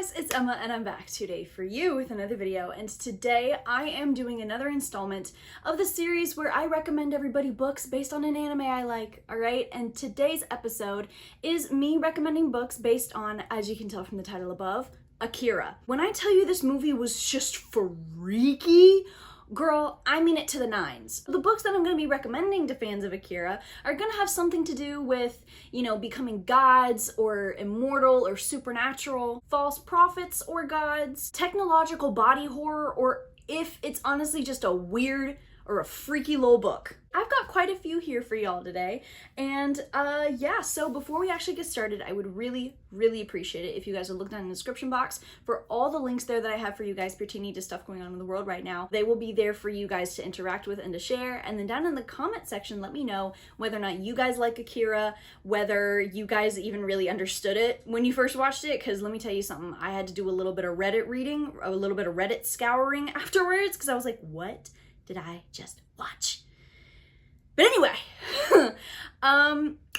guys, it's Emma and I'm back today for you with another video, and today I am doing another installment of the series where I recommend everybody books based on an anime I like, alright? And today's episode is me recommending books based on, as you can tell from the title above, Akira. When I tell you this movie was just freaky, girl, I mean it to the nines. The books that I'm going to be recommending to fans of Akira are going to have something to do with, you know, becoming gods or immortal or supernatural, false prophets or gods, technological body horror, or if it's honestly just a weird or a freaky little book. I've got quite a few here for y'all today, and yeah, so before we actually get started, I would really appreciate it if you guys would look down in the description box for all the links there that I have for you guys pertaining to stuff going on in the world right now. They will be there for you guys to interact with and to share, and then down in the comment section, let me know whether or not you guys like Akira, whether you guys even really understood it when you first watched it, because let me tell you something, I had to do a little bit of Reddit reading, a little bit of Reddit scouring afterwards, because I was like, what did I just watch? But anyway,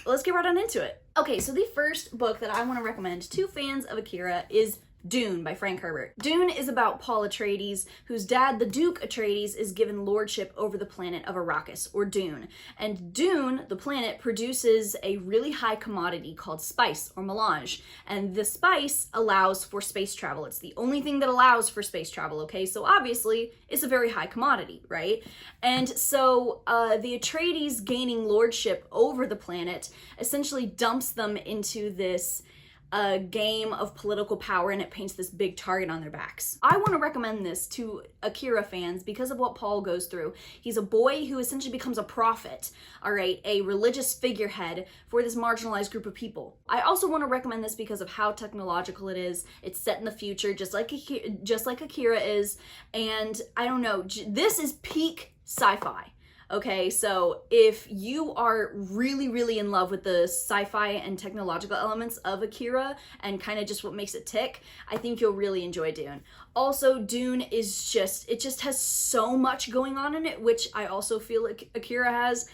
let's get right on into it. Okay, so the first book that I want to recommend to fans of Akira is Dune by Frank Herbert. Dune is about Paul Atreides, whose dad, the Duke Atreides, is given lordship over the planet of Arrakis, or Dune. And Dune, the planet, produces a really high commodity called spice, or melange. And the spice allows for space travel. It's the only thing that allows for space travel, okay? So obviously, it's a very high commodity, right? And so the Atreides gaining lordship over the planet essentially dumps them into this a game of political power, and it paints this big target on their backs. I want to recommend this to Akira fans because of what Paul goes through. He's a boy who essentially becomes a prophet, all right, a religious figurehead for this marginalized group of people. I also want to recommend this because of how technological it is. It's set in the future, just like Akira is, and I don't know, this is peak sci-fi. Okay, so if you are really in love with the sci-fi and technological elements of Akira and kind of just what makes it tick, I think you'll really enjoy Dune. Also, Dune is it just has so much going on in it, which I also feel like Akira has.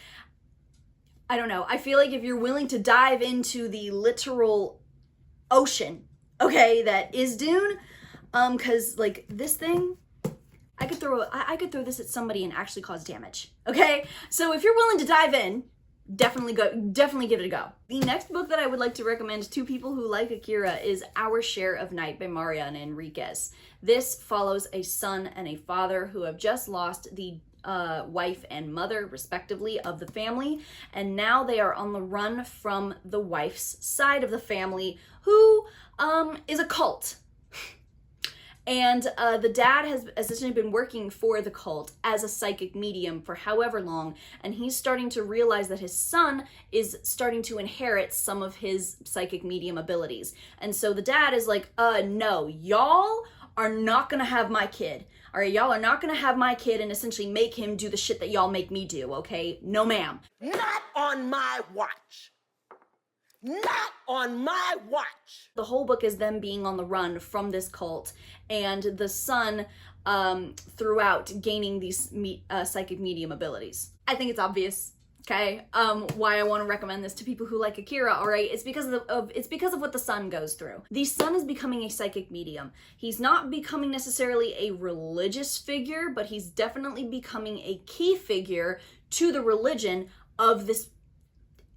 I don't know, I feel like if you're willing to dive into the literal ocean, okay, that is Dune, cause like this thing, I could throw this at somebody and actually cause damage, okay? So if you're willing to dive in, definitely give it a go. The next book that I would like to recommend to people who like Akira is Our Share of Night by Mariana and Enriquez. This follows a son and a father who have just lost the wife and mother, respectively, of the family, and now they are on the run from the wife's side of the family, who is a cult. And the dad has essentially been working for the cult as a psychic medium for however long, and he's starting to realize that his son is starting to inherit some of his psychic medium abilities. And so the dad is like, no, y'all are not gonna have my kid. All right, y'all are not gonna have my kid and essentially make him do the shit that y'all make me do, okay? No, ma'am. Not on my watch. Not on my watch. The whole book is them being on the run from this cult, and the son throughout gaining these psychic medium abilities. I think it's obvious, okay, why I want to recommend this to people who like Akira, all right? It's because of what the son goes through. The son is becoming a psychic medium. He's not becoming necessarily a religious figure, but he's definitely becoming a key figure to the religion of this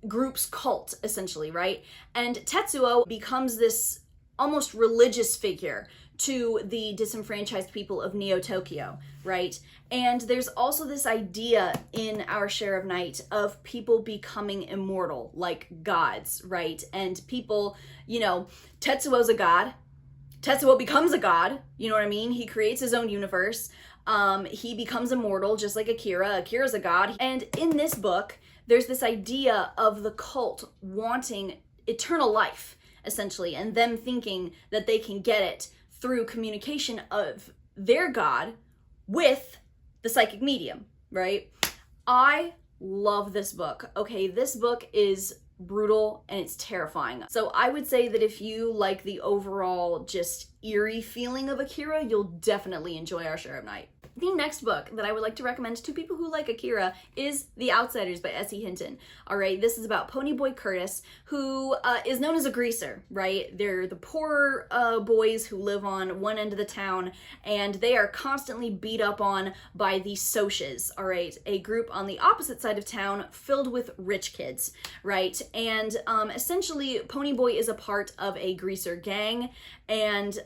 group's cult, essentially, right? And Tetsuo becomes this almost religious figure to the disenfranchised people of Neo-Tokyo, right? And there's also this idea in Our Share of Night of people becoming immortal, like gods, right? And people, you know, Tetsuo's a god. Tetsuo becomes a god, you know what I mean? He creates his own universe. He becomes immortal, just like Akira. Akira's a god. And in this book, there's this idea of the cult wanting eternal life, essentially, and them thinking that they can get it through communication of their god with the psychic medium, right? I love this book. Okay, this book is brutal and it's terrifying. So I would say that if you like the overall just eerie feeling of Akira, you'll definitely enjoy Our Share of Night. The next book that I would like to recommend to people who like Akira is The Outsiders by S.E. Hinton. All right, this is about Ponyboy Curtis, who is known as a greaser, right? They're the poor boys who live on one end of the town, and they are constantly beat up on by the Socias, all right? A group on the opposite side of town filled with rich kids, right? And essentially, Ponyboy is a part of a greaser gang, and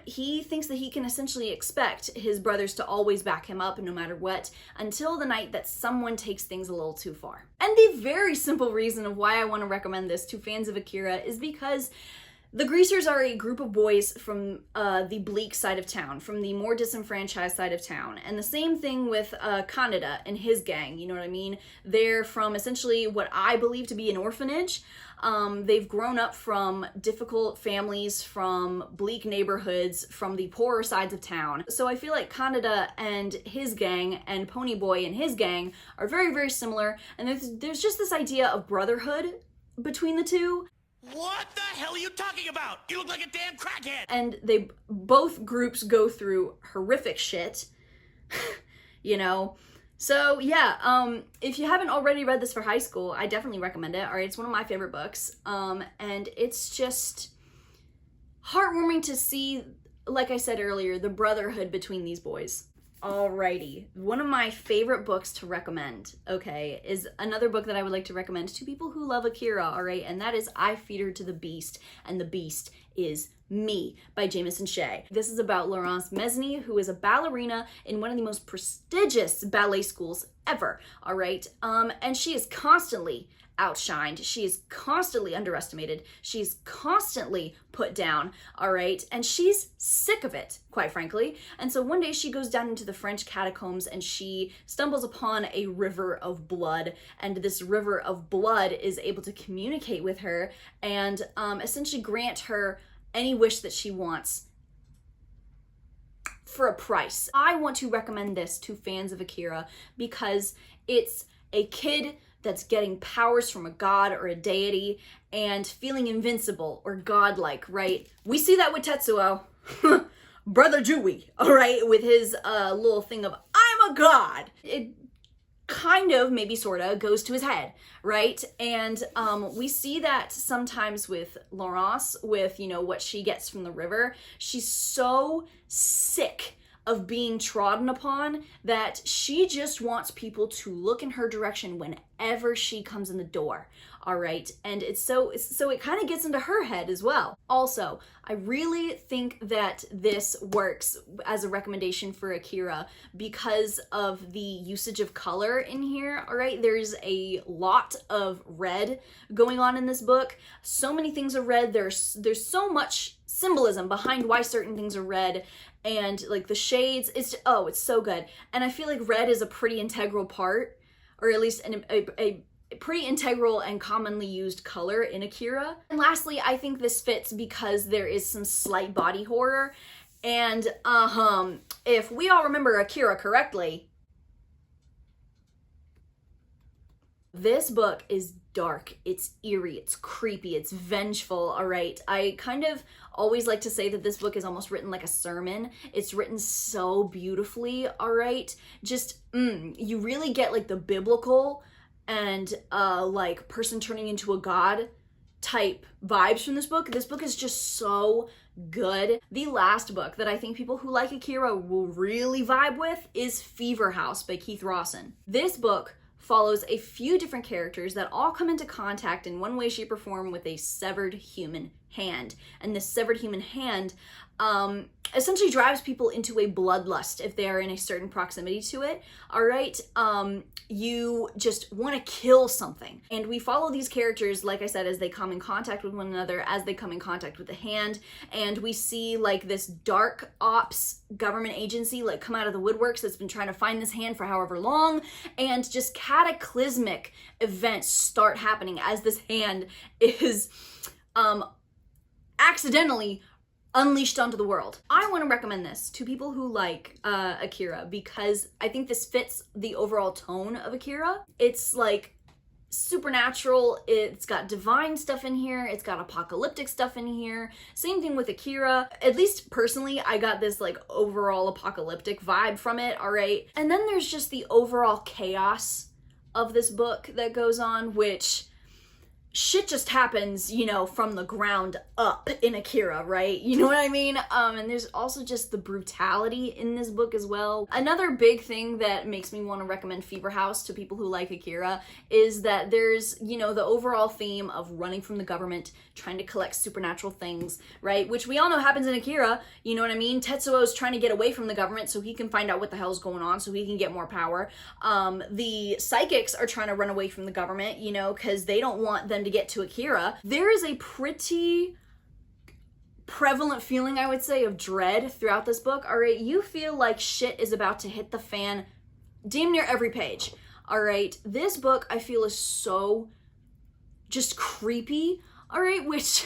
he thinks that he can essentially expect his brothers to always back him up no matter what, until the night that someone takes things a little too far. And the very simple reason of why I want to recommend this to fans of Akira is because the greasers are a group of boys from the bleak side of town, from the more disenfranchised side of town. And the same thing with Kaneda and his gang, you know what I mean? They're from essentially what I believe to be an orphanage. They've grown up from difficult families, from bleak neighborhoods, from the poorer sides of town. So I feel like Kaneda and his gang and Ponyboy and his gang are very, very similar. And there's just this idea of brotherhood between the two. What the hell are you talking about? You look like a damn crackhead! And both groups go through horrific shit, you know? So yeah, if you haven't already read this for high school, I definitely recommend it. All right, it's one of my favorite books. And it's just heartwarming to see, like I said earlier, the brotherhood between these boys. Alrighty, one of my favorite books to recommend, okay, is another book that I would like to recommend to people who love Akira, alright, and that is I Feed Her to the Beast, and the Beast is Me by Jamison Shea. This is about Laurence Mesny, who is a ballerina in one of the most prestigious ballet schools ever, alright, and she is constantly outshined. She is constantly underestimated. She's constantly put down, all right? And she's sick of it, quite frankly. And so one day she goes down into the French catacombs and she stumbles upon a river of blood. And this river of blood is able to communicate with her and essentially grant her any wish that she wants for a price. I want to recommend this to fans of Akira because it's a kid that's getting powers from a god or a deity and feeling invincible or godlike, right? We see that with Tetsuo, Brother Dewey, all right, with his little thing of, I'm a god. It kind of, maybe sorta, goes to his head, right? And we see that sometimes with Laurence, with, you know, what she gets from the river. She's so sick of being trodden upon that she just wants people to look in her direction whenever she comes in the door, all right? And it's so it kind of gets into her head as well. Also, I really think that this works as a recommendation for Akira because of the usage of color in here, all right? There's a lot of red going on in this book. So many things are red. There's so much symbolism behind why certain things are red, and like the shades, it's so good. And I feel like red is a pretty integral part, or at least a pretty integral and commonly used color in Akira. And lastly, I think this fits because there is some slight body horror, and if we all remember Akira correctly, this book is dark, it's eerie, it's creepy, it's vengeful, all right? I kind of always like to say that this book is almost written like a sermon. It's written so beautifully, all right? Just, you really get like the biblical and like person turning into a god type vibes from this book. This book is just so good. The last book that I think people who like Akira will really vibe with is Fever House by Kieth Rosson. This book follows a few different characters that all come into contact in one way, shape, or form with a severed human hand. And this severed human hand essentially drives people into a bloodlust if they are in a certain proximity to it, all right? You just want to kill something. And we follow these characters, like I said, as they come in contact with one another, as they come in contact with the hand, and we see like this dark ops government agency like come out of the woodworks that's been trying to find this hand for however long, and just cataclysmic events start happening as this hand is accidentally unleashed onto the world. I want to recommend this to people who like Akira because I think this fits the overall tone of Akira. It's like supernatural, it's got divine stuff in here, it's got apocalyptic stuff in here. Same thing with Akira. At least personally, I got this like overall apocalyptic vibe from it, all right? And then there's just the overall chaos of this book that goes on, which shit just happens, you know, from the ground up in Akira, right? You know what I mean? And there's also just the brutality in this book as well. Another big thing that makes me want to recommend Fever House to people who like Akira is that there's, you know, the overall theme of running from the government, trying to collect supernatural things, right? Which we all know happens in Akira, you know what I mean? Tetsuo's trying to get away from the government so he can find out what the hell's going on, so he can get more power. The psychics are trying to run away from the government, you know, because they don't want them to get to Akira. There is a pretty prevalent feeling, I would say, of dread throughout this book. All right, you feel like shit is about to hit the fan damn near every page. All right, this book I feel is so just creepy. All right, which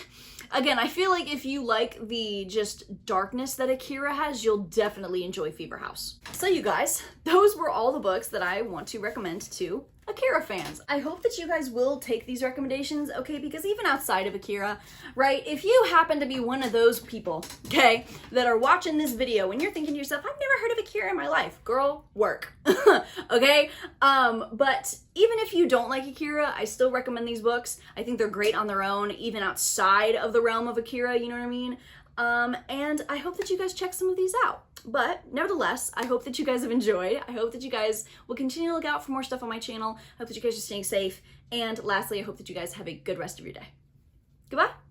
again, I feel like if you like the just darkness that Akira has, you'll definitely enjoy Fever House. So you guys, those were all the books that I want to recommend to Akira fans. I hope that you guys will take these recommendations, okay? Because even outside of Akira, right, if you happen to be one of those people, okay, that are watching this video and you're thinking to yourself, I've never heard of Akira in my life, girl, work, okay? But even if you don't like Akira, I still recommend these books. I think they're great on their own, even outside of the realm of Akira, you know what I mean? And I hope that you guys check some of these out. But nevertheless, I hope that you guys have enjoyed. I hope that you guys will continue to look out for more stuff on my channel. I hope that you guys are staying safe. And lastly, I hope that you guys have a good rest of your day. Goodbye.